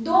2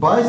22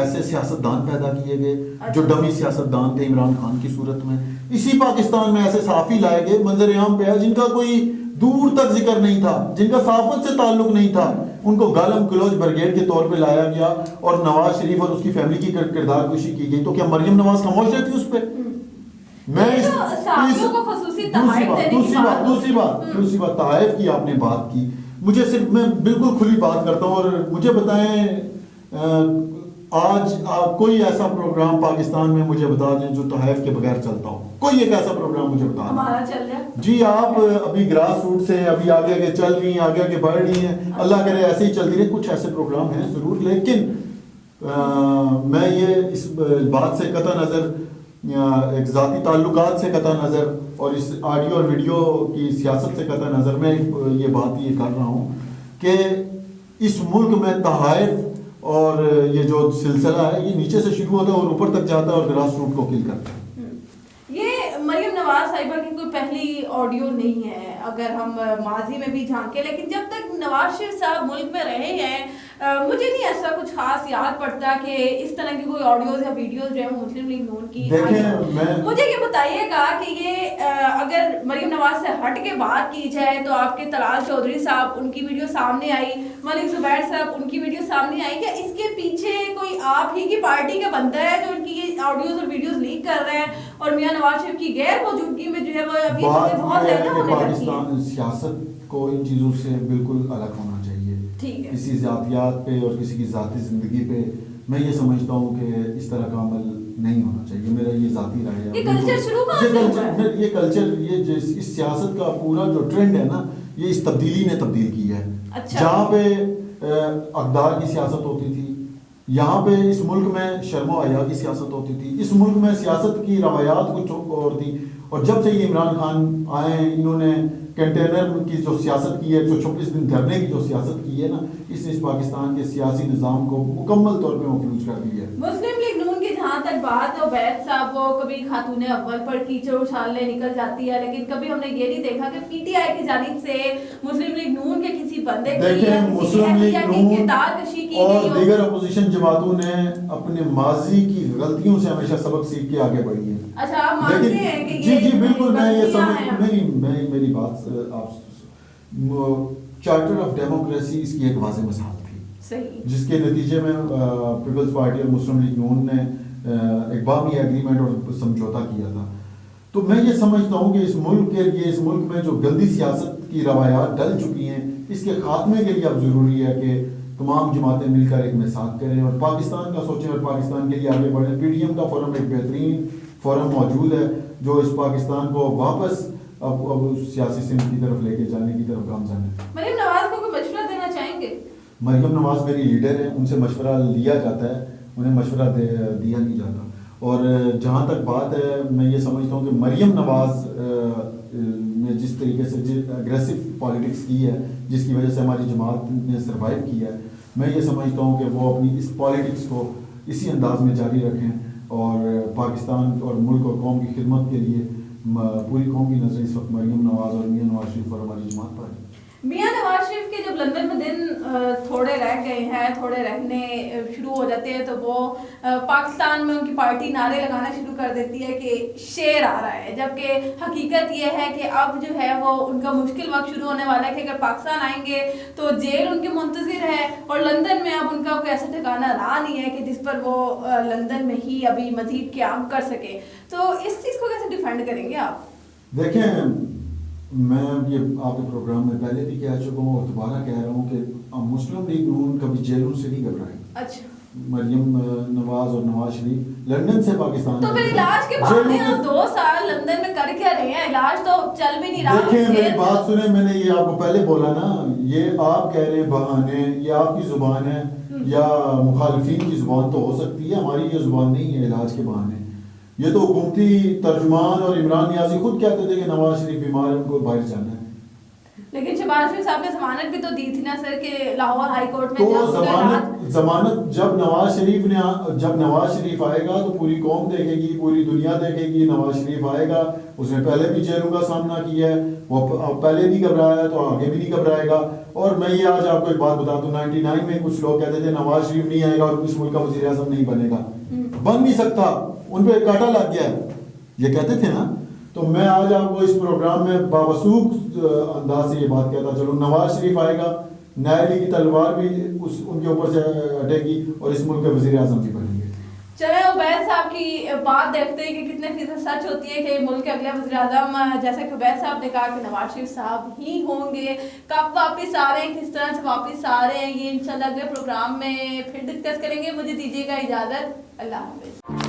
ایسے سیاستدان پیدا کیے گئے جو ڈمی سیاستدان تھے عمران خان کی صورت میں. اسی پاکستان میں ایسے صحافی لائے گئے منظر عام پہ ہے جن کا کوئی دور تک ذکر نہیں تھا, جن کا صحافت سے تعلق نہیں تھا. ان کو گالم کلوچ بریگیڈ کے طور پہ لایا گیا اور نواز شریف اور اس کی فیملی کی کردار کشی کی گئی. تو کیا مریم نواز خاموش رہتی اس پہ؟ میں دوسری بات تحائف کی آپ نے بات کی. مجھے صرف میں بالکل کھلی بات کرتا ہوں, اور مجھے بتائیں آج کوئی ایسا پروگرام پاکستان میں مجھے بتا دیں جو تحائف کے بغیر چلتا ہو. کوئی ایک ایسا پروگرام مجھے بتا دیں. جی آپ ابھی گراس روٹ سے ابھی آگے آگے چل رہی ہیں, آگے آگے بڑھ رہی ہیں, اللہ کرے ایسے ہی چلتی رہے. کچھ ایسے پروگرام ہیں ضرور, لیکن میں یہ اس بات سے قطع نظر, ایک ذاتی تعلقات سے قطع نظر اور اس آڈیو اور ویڈیو کی سیاست سے قطع نظر میں یہ بات یہ کر رہا ہوں کہ اس ملک میں تحائف اور یہ جو سلسلہ ہے یہ نیچے سے شروع ہوتا ہے اور اوپر تک جاتا ہے اور گراس روٹ کو کل کرتا ہے. یہ مریم نواز صاحبہ کی کوئی پہلی آڈیو نہیں ہے اگر ہم ماضی میں بھی جھانکیں, لیکن جب تک نواز شریف صاحب ملک میں رہے ہیں مجھے نہیں ایسا کچھ خاص یاد پڑتا کہ اس طرح کی کوئی آڈیوز یا ویڈیوز جو ہے وہ مسلم لیگ نون کی. مجھے یہ بتائیے گا کہ یہ اگر مریم نواز سے ہٹ کے بات کی جائے تو آپ کے طلال چودھری صاحب ان کی ویڈیو سامنے آئی, ملک زبیر صاحب ان کی ویڈیو سامنے آئی, کیا اس کے پیچھے کوئی آپ ہی کی پارٹی کا بندہ ہے جو ان کی یہ آڈیوز اور ویڈیوز لیک کر رہے ہیں اور میاں نواز شریف کی غیر موجودگی میں جو ہے وہ ابھی بہت زیادہ ہونے لگی ہے. سیاست کو ان چیزوں سے بالکل الگ ہونا چاہیے. کسی ذاتیات پہ اور کسی کی ذاتی زندگی پہ میں یہ سمجھتا ہوں کہ اس طرح کا عمل نہیں ہونا چاہیے. میرا یہ ذاتی رائے ہے. یہ کلچر یہ اس سیاست کا پورا جو ٹرینڈ ہے نا یہ اس تبدیلی نے تبدیل کی ہے. جہاں پہ اقدار کی سیاست ہوتی تھی, یہاں پہ اس ملک میں شرم و حیا کی سیاست ہوتی تھی, اس ملک میں سیاست کی روایات کچھ اور تھی. اور جب سے یہ عمران خان آئے ہیں انہوں نے کنٹینر کی جو سیاست کی ہے, 126 دن دھرنے کی جو سیاست کی ہے نا, اس نے اس پاکستان کے سیاسی نظام کو مکمل طور پہ مفلوج کر دیا ہے. مسلم لیگ نون کی جہاں تک بات ہے عبید صاحب وہ کبھی خاتون اول پر کیچڑ اچھالنے نکل جاتی ہے, لیکن کبھی ہم نے یہ نہیں دیکھا کہ پی ٹی آئی کی جانب سے مسلم لیگ نون کے کسی بندے مسلم لیگ نون اور دیگر اپوزیشن جماعتوں نے اپنے ماضی کی غلطیوں سے ہمیشہ سبق سیکھ کے آگے بڑھی ہیں. اچھا آپ مانتے ہیں کہ جی بالکل میں یہ سمجھ میری بات آپ چارٹر آف ڈیموکریسی اس کی ایک واضح مثال تھی, جس کے نتیجے میں پیپلز پارٹی اور مسلم لیگ نون نے ایک باہمی ایگریمنٹ اور سمجھوتا کیا تھا. تو میں یہ سمجھتا ہوں کہ اس ملک کے لیے, اس ملک میں جو گندی سیاست کی روایات ڈل چکی ہیں, اس کے خاتمے کے لیے اب ضروری ہے کہ تمام جماعتیں مل کر ایک میثاق کریں اور پاکستان کا سوچیں اور پاکستان کے لیے آگے بڑھیں. پی ڈی ایم کا فورم ایک بہترین فورم موجود ہے جو اس پاکستان کو واپس اب سیاسی سمت کی طرف لے کے جانے کی طرف گامزن ہے. مریم نواز کو کوئی مشورہ دینا چاہیں گے؟ مریم نواز میری لیڈر ہے, ان سے مشورہ لیا جاتا ہے, انہیں مشورہ دیا نہیں جاتا. اور جہاں تک بات ہے میں یہ سمجھتا ہوں کہ مریم نواز نے جس طریقے سے اگریسو پالیٹکس کی ہے, جس کی وجہ سے ہماری جماعت نے سروائیو کیا ہے, میں یہ سمجھتا ہوں کہ وہ اپنی اس پالیٹکس کو اسی انداز میں جاری رکھیں اور پاکستان اور ملک اور قوم کی خدمت کے لیے پوری قوم کی نظر اس وقت مریم نواز اور میاں نواز شریف اور ہماری جماعت پر ہے. میاں نواز شریف کے جب لندن میں دن تھوڑے رہ گئے ہیں, تھوڑے رہنے شروع ہو جاتے ہیں, تو وہ پاکستان میں ان کی پارٹی نعرے لگانا شروع کر دیتی ہے کہ شیر آ رہا ہے, جبکہ حقیقت یہ ہے کہ اب جو ہے وہ ان کا مشکل وقت شروع ہونے والا ہے کہ اگر پاکستان آئیں گے تو جیل ان کے منتظر ہے, اور لندن میں اب ان کا کوئی ایسا ٹھکانہ رہا نہیں ہے کہ جس پر وہ لندن میں ہی ابھی مزید قیام کر سکے. تو اس چیز کو کیسے ڈیفینڈ کریں گے آپ؟ دیکھیں میں یہ آپ کے پروگرام میں پہلے بھی کہہ چکا ہوں اور دوبارہ کہہ رہا ہوں کہ مسلم لیگ نون کبھی جیلوں سے نہیں گھبرائے. اچھا, مریم نواز اور نواز شریف لندن سے پاکستان تو پھر علاج کے بہانے آپ 2 سال لندن میں کر کے رہے ہیں, علاج تو چل بھی نہیں رہا. دیکھیں میری بات سنیں, میں نے یہ آپ کو پہلے بولا نا, یہ آپ کہہ رہے ہیں بہانے, یہ آپ کی زبان ہے یا مخالفین کی زبان تو ہو سکتی ہے, ہماری یہ زبان نہیں ہے علاج کے بہانے. یہ تو حکومتی ترجمان اور عمران نیازی خود کہتے تھے کہ نواز شریف بیمار ہے, ان کو باہر جانا ہے. لیکن شہباز شریف صاحب نے ضمانت بھی تو دی تھی نا سر کہ لاہور ہائی کورٹ میں تو ضمانت جب نواز شریف آئے گا تو پوری قوم دیکھے گی, پوری دنیا دیکھے گی. نواز شریف آئے گا, اس نے پہلے بھی جیلوں کا سامنا کیا ہے, وہ پہلے نہیں گھبرایا تو آگے بھی نہیں گھبرائے گا. اور میں یہ آج آپ کو ایک بات بتا دوں 99 میں کچھ لوگ کہتے تھے نواز شریف نہیں آئے گا اور اس ملک کا وزیر اعظم نہیں بنے گا، بن نہیں سکتا، ان پہ کانٹا لگ گیا ہے، یہ کہتے تھے نا. تو میں آج آپ کو اس پروگرام میں باوثوق انداز سے یہ بات کہتا چلوں، نواز شریف آئے گا، نیالی کی تلوار بھی ان کے اوپر سے ہٹے گی اور اس ملک کے وزیر اعظم بھی بنیں گے. چلے عبید صاحب کی بات دیکھتے ہیں کہ کتنے فیصد سچ ہوتی ہے کہ ملک کے اگلے وزیر اعظم، جیسا کہ عبید صاحب نے کہا کہ نواز شریف صاحب ہی ہوں گے. کب واپس آ رہے ہیں، کس طرح سے واپس آ رہے ہیں، یہ انشاءاللہ اگلے پروگرام میں پھر ڈسکس کریں گے. مجھے دیجیے گا اجازت، اللہ حافظ.